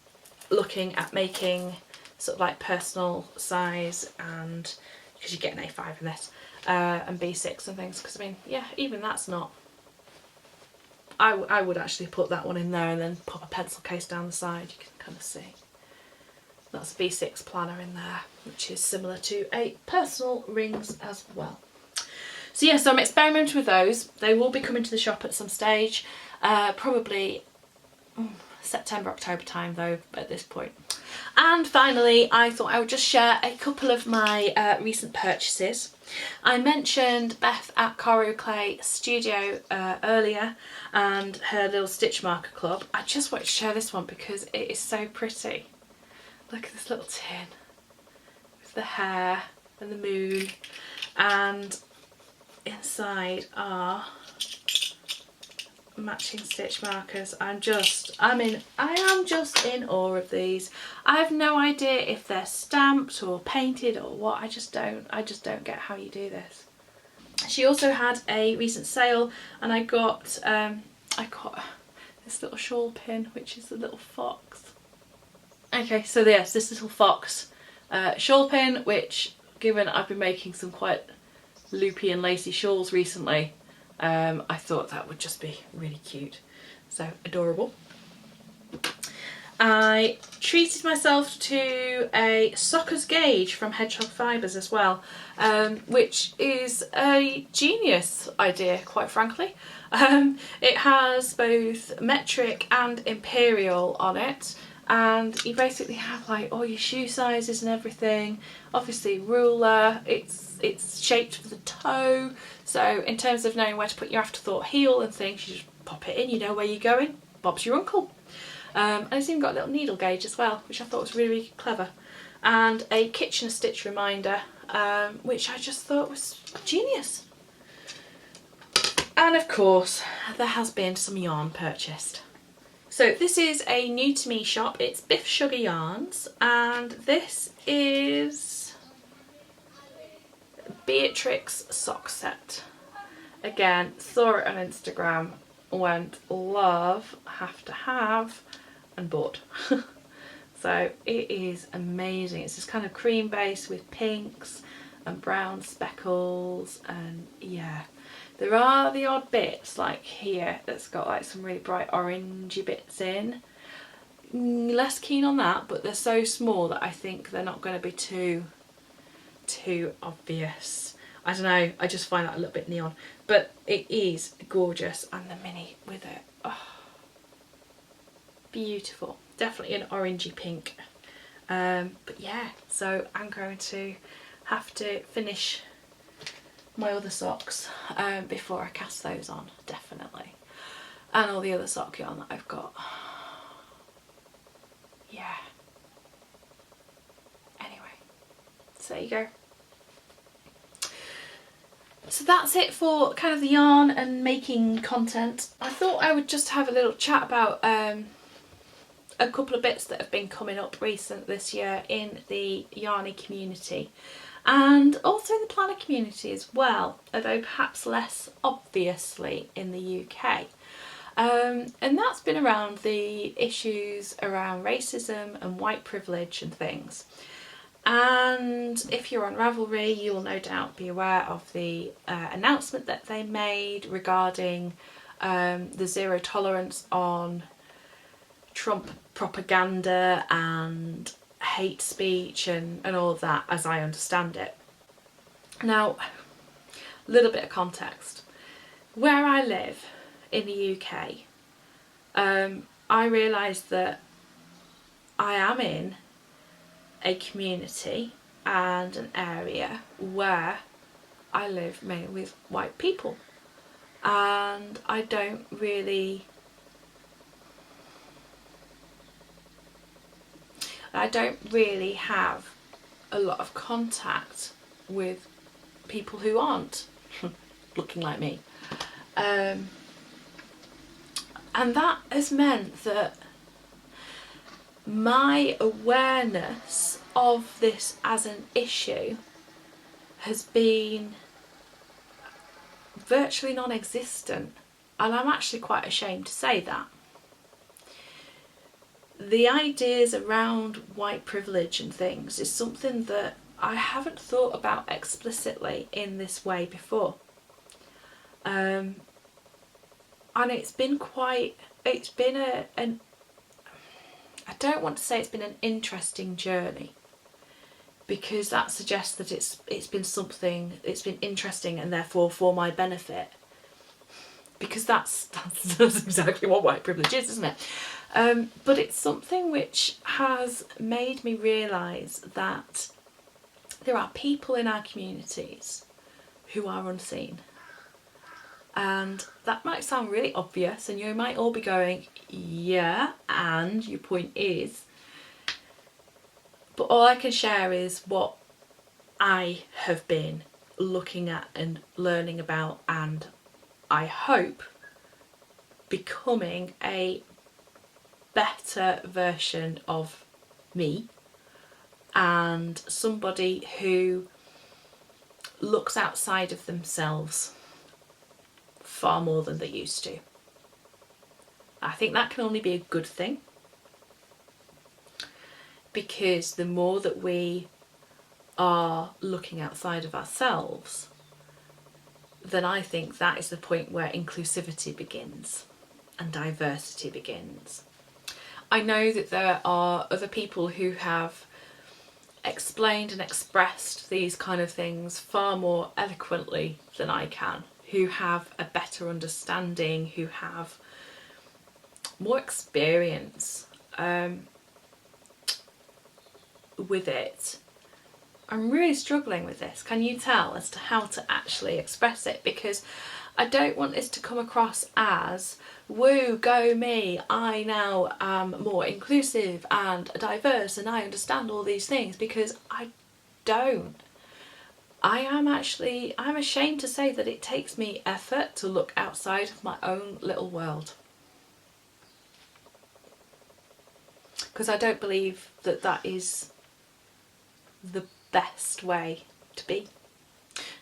looking at making sort of like personal size, and because you get an A5 in this, and B6 and things, because I mean, yeah, even that's not, I would actually put that one in there and then pop a pencil case down the side. You can kind of see that's a B6 planner in there, which is similar to a personal rings as well. So yeah, so I'm experimenting with those. They will be coming to the shop at some stage, probably September, October time though at this point. And finally, I thought I would just share a couple of my recent purchases. I mentioned Beth at Coral Clay Studio earlier, and her little stitch marker club. I just wanted to share this one because it is so pretty. Look at this little tin with the hair and the moon, and inside are matching stitch markers. I am just in awe of these. I have no idea if they're stamped or painted or what. I just don't get how you do this. She also had a recent sale, and I got this little shawl pin, which is a little fox. Okay, so yes, this little fox shawl pin, which, given I've been making some quite loopy and lacy shawls recently, I thought that would just be really cute. So adorable. I treated myself to a soccer's gauge from Hedgehog Fibres as well, which is a genius idea, quite frankly. It has both metric and imperial on it, and you basically have like all your shoe sizes and everything. Obviously ruler, it's shaped for the toe, so in terms of knowing where to put your afterthought heel and things, you just pop it in, you know where you're going, Bob's your uncle. And it's even got a little needle gauge as well, which I thought was really, really clever, and a Kitchener stitch reminder, which I just thought was genius. And of course there has been some yarn purchased. So this is a new to me shop. It's Biff Sugar Yarns, and this is Beatrix sock set. Again, saw it on Instagram, went love, have to have, and bought. So it is amazing. It's this kind of cream base with pinks and brown speckles, and yeah, there are the odd bits like here that's got like some really bright orangey bits in. Less keen on that, but they're so small that I think they're not going to be too obvious. I don't know, I just find that a little bit neon, but it is gorgeous. And the mini with it, oh, beautiful. Definitely an orangey pink. But yeah, so I'm going to have to finish my other socks before I cast those on, definitely. And all the other sock yarn that I've got. Yeah. Anyway, so there you go. So that's it for kind of the yarn and making content. I thought I would just have a little chat about a couple of bits that have been coming up this year in the Yarny community, and also in the planner community as well, although perhaps less obviously in the UK. And that's been around the issues around racism and white privilege and things. And if you're on Ravelry, you will no doubt be aware of the announcement that they made regarding the zero tolerance on Trump propaganda and hate speech and all of that, as I understand it. Now, a little bit of context. Where I live in the UK, I realise that I am in a community and an area where I live mainly with white people, and I don't really have a lot of contact with people who aren't looking like me, and that has meant that my awareness of this as an issue has been virtually non-existent, and I'm actually quite ashamed to say that. The ideas around white privilege and things is something that I haven't thought about explicitly in this way before, and it's been I don't want to say it's been an interesting journey, because that suggests that it's been interesting and therefore for my benefit, because that's exactly what white privilege is, isn't it? But it's something which has made me realise that there are people in our communities who are unseen. And that might sound really obvious, and you might all be going, yeah, and your point is, but all I can share is what I have been looking at and learning about, and I hope becoming a better version of me, and somebody who looks outside of themselves far more than they used to. I think that can only be a good thing, because the more that we are looking outside of ourselves, then I think that is the point where inclusivity begins and diversity begins. I know that there are other people who have explained and expressed these kind of things far more eloquently than I can, who have a better understanding, who have more experience with it. I'm really struggling with this, can you tell, as to how to actually express it, because I don't want this to come across as, woo, go me, I now am more inclusive and diverse and I understand all these things, because I don't. I'm ashamed to say that it takes me effort to look outside of my own little world, because I don't believe that that is the best way to be.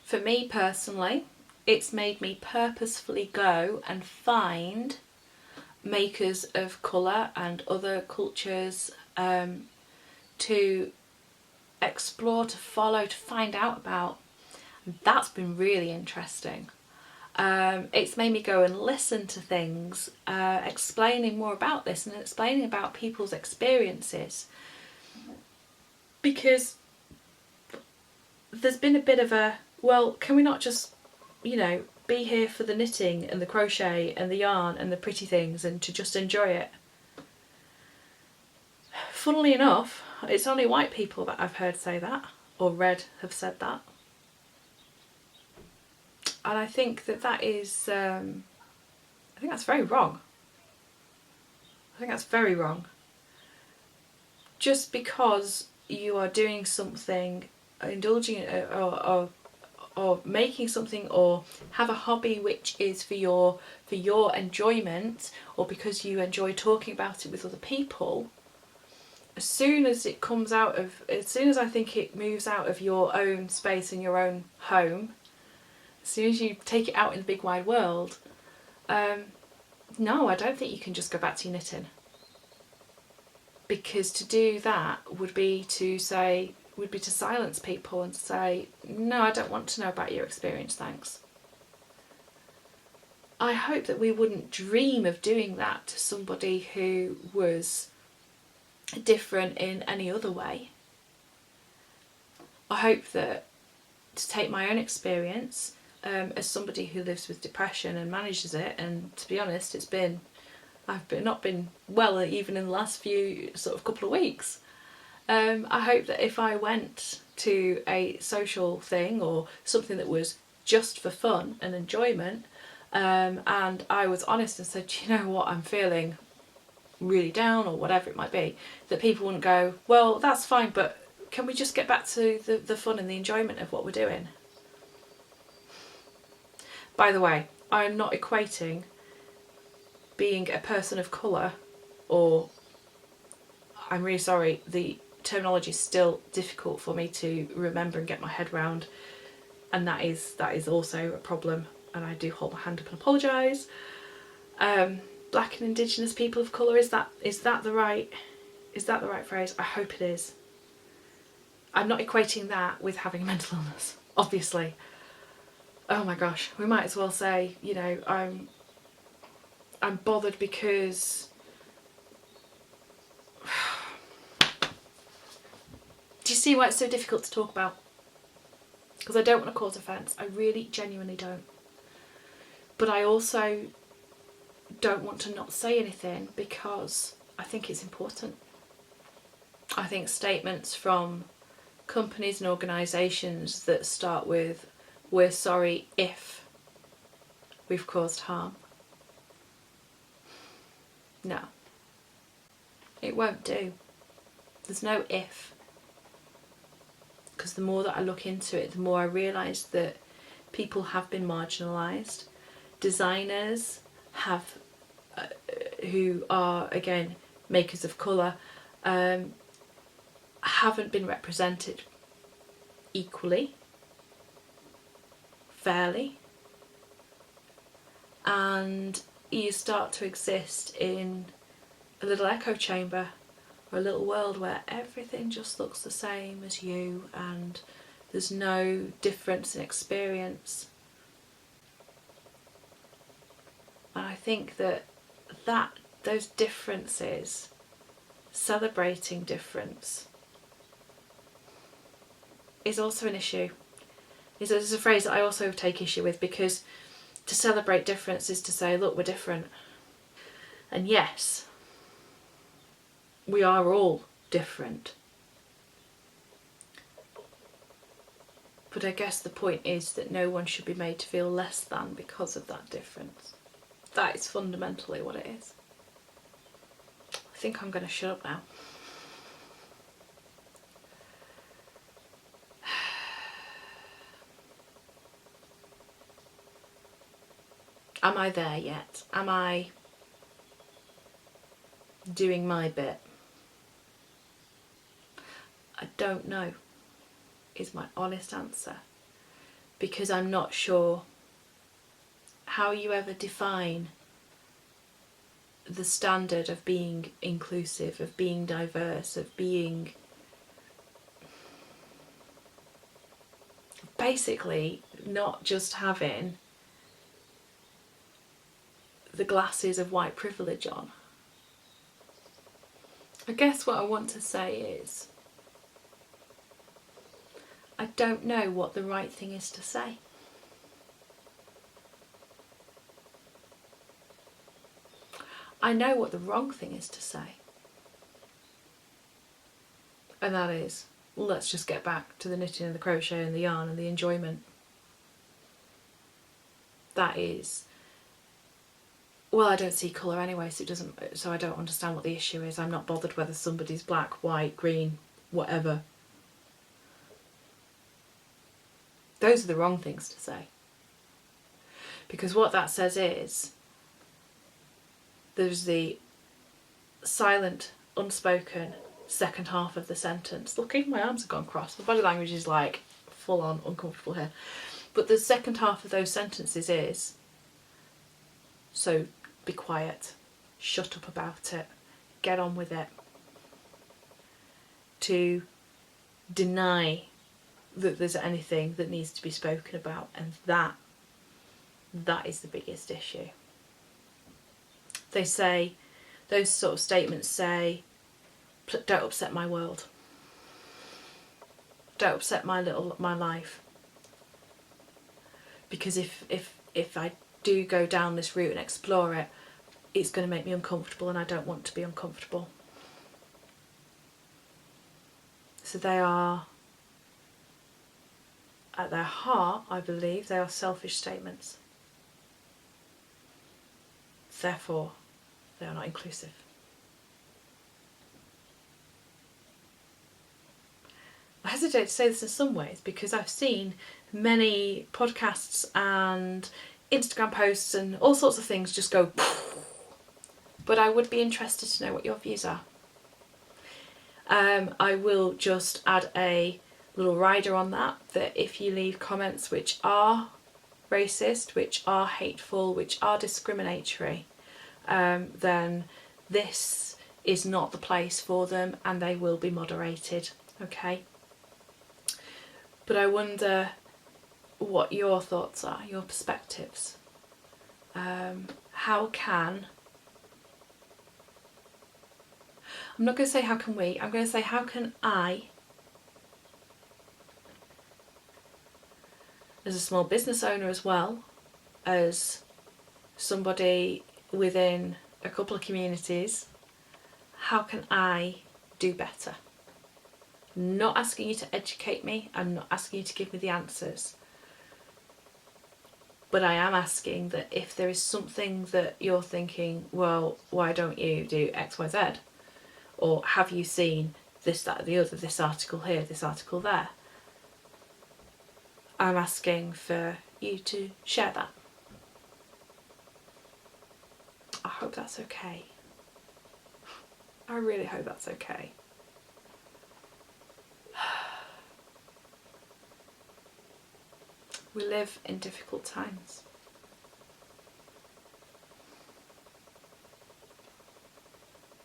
For me personally, it's made me purposefully go and find makers of colour and other cultures to explore, to follow, to find out about. That's been really interesting. It's made me go and listen to things, explaining more about this and explaining about people's experiences, because there's been a bit of a, well, can we not just, you know, be here for the knitting and the crochet and the yarn and the pretty things and to just enjoy it? Funnily enough, it's only white people that I've heard say that, or read have said that. And I think that is, I think that's very wrong. I think that's very wrong. Just because you are doing something, indulging in, or making something, or have a hobby which is for your enjoyment, or because you enjoy talking about it with other people, as soon as it comes out of, as soon as I think it moves out of your own space and your own home, as soon as you take it out in the big wide world, no, I don't think you can just go back to your knitting. Because to do that would be to silence people and say, no, I don't want to know about your experience, thanks. I hope that we wouldn't dream of doing that to somebody who was different in any other way. I hope that, to take my own experience, as somebody who lives with depression and manages it, and to be honest, I've not been well even in the last few sort of couple of weeks. I hope that if I went to a social thing or something that was just for fun and enjoyment, and I was honest and said, you know what, I'm feeling really down or whatever it might be, that people wouldn't go, well, that's fine, but can we just get back to the fun and the enjoyment of what we're doing? By the way, I am not equating being a person of colour, or, I'm really sorry, the terminology is still difficult for me to remember and get my head round, and that is also a problem, and I do hold my hand up and apologise. Black and Indigenous people of colour, is that the right phrase? I hope it is. I'm not equating that with having a mental illness, obviously. Oh my gosh, we might as well say, you know, I'm bothered because do you see why it's so difficult to talk about? Because I don't want to cause offence. I really genuinely don't. But I also don't want to not say anything because I think it's important. I think statements from companies and organisations that start with, we're sorry if we've caused harm. No. It won't do. There's no if. Because the more that I look into it, the more I realise that people have been marginalised. Designers have, who are, again, makers of colour, haven't been represented equally, fairly, and you start to exist in a little echo chamber or a little world where everything just looks the same as you and there's no difference in experience. And I think that those differences, celebrating difference, is also an issue. It's a phrase that I also take issue with, because to celebrate difference is to say, look, we're different. And yes, we are all different. But I guess the point is that no one should be made to feel less than because of that difference. That is fundamentally what it is. I think I'm going to shut up now. Am I there yet? Am I doing my bit? I don't know, is my honest answer, because I'm not sure how you ever define the standard of being inclusive, of being diverse, of being basically not just having the glasses of white privilege on. I guess what I want to say is, I don't know what the right thing is to say. I know what the wrong thing is to say. And that is, well, let's just get back to the knitting and the crochet and the yarn and the enjoyment. That is, well, I don't see colour anyway, so I don't understand what the issue is. I'm not bothered whether somebody's black, white, green, whatever. Those are the wrong things to say. Because what that says is, there's the silent, unspoken second half of the sentence. Look, even my arms have gone cross. My body language is like full on uncomfortable here. But the second half of those sentences is, so be quiet, shut up about it, get on with it. To deny that there's anything that needs to be spoken about, and that is the biggest issue. They say, those sort of statements say, don't upset my world. Don't upset my life. Because if I do go down this route and explore it, it's going to make me uncomfortable, and I don't want to be uncomfortable. So they are, at their heart, I believe, they are selfish statements. Therefore, they are not inclusive. I hesitate to say this in some ways because I've seen many podcasts and Instagram posts and all sorts of things just go poof. But I would be interested to know what your views are. I will just add a little rider on that if you leave comments which are racist, which are hateful, which are discriminatory, then this is not the place for them and they will be moderated, okay? But I wonder what your thoughts are, your perspectives. How can... I'm not going to say how can we, I'm going to say how can I, as a small business owner as well, as somebody within a couple of communities, how can I do better? I'm not asking you to educate me, I'm not asking you to give me the answers. But I am asking that if there is something that you're thinking, well, why don't you do X, Y, Z? Or have you seen this, that, or the other, this article here, this article there? I'm asking for you to share that. I hope that's okay. I really hope that's okay. We live in difficult times.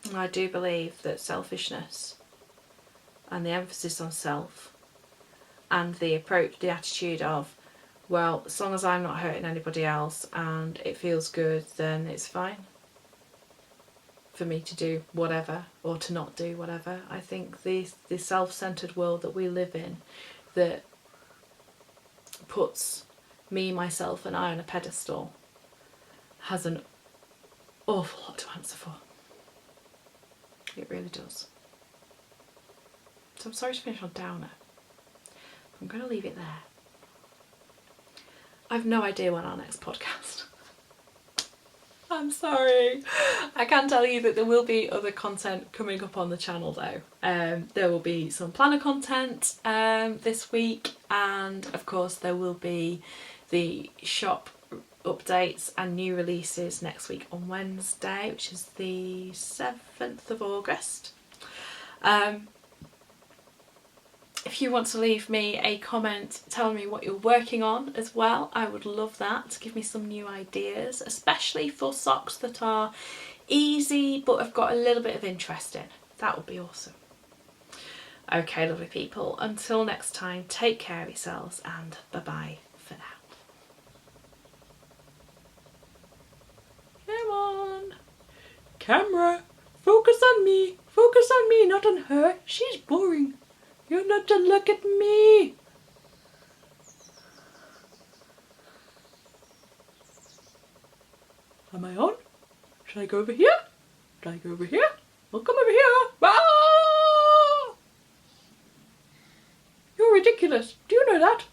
And I do believe that selfishness and the emphasis on self and the approach, the attitude of, well, as long as I'm not hurting anybody else and it feels good, then it's fine for me to do whatever or to not do whatever. I think the self-centred world that we live in, that puts me, myself and I on a pedestal, has an awful lot to answer for. It really does. So I'm sorry to finish on downer. I'm going to leave it there. I've no idea when our next podcast. I'm sorry. I can tell you that there will be other content coming up on the channel though. There will be some planner content this week, and of course there will be the shop updates and new releases next week on Wednesday, which is the 7th of August. If you want to leave me a comment telling me what you're working on as well, I would love that. Give me some new ideas, especially for socks that are easy but have got a little bit of interest in. That would be awesome. Okay, lovely people, until next time, take care of yourselves and bye-bye for now. Come on. Camera, focus on me. Focus on me, not on her. She's boring. You're not to look at me. Am I on? Should I go over here? Should I go over here? Well, come over here. Ah! You're ridiculous. Do you know that?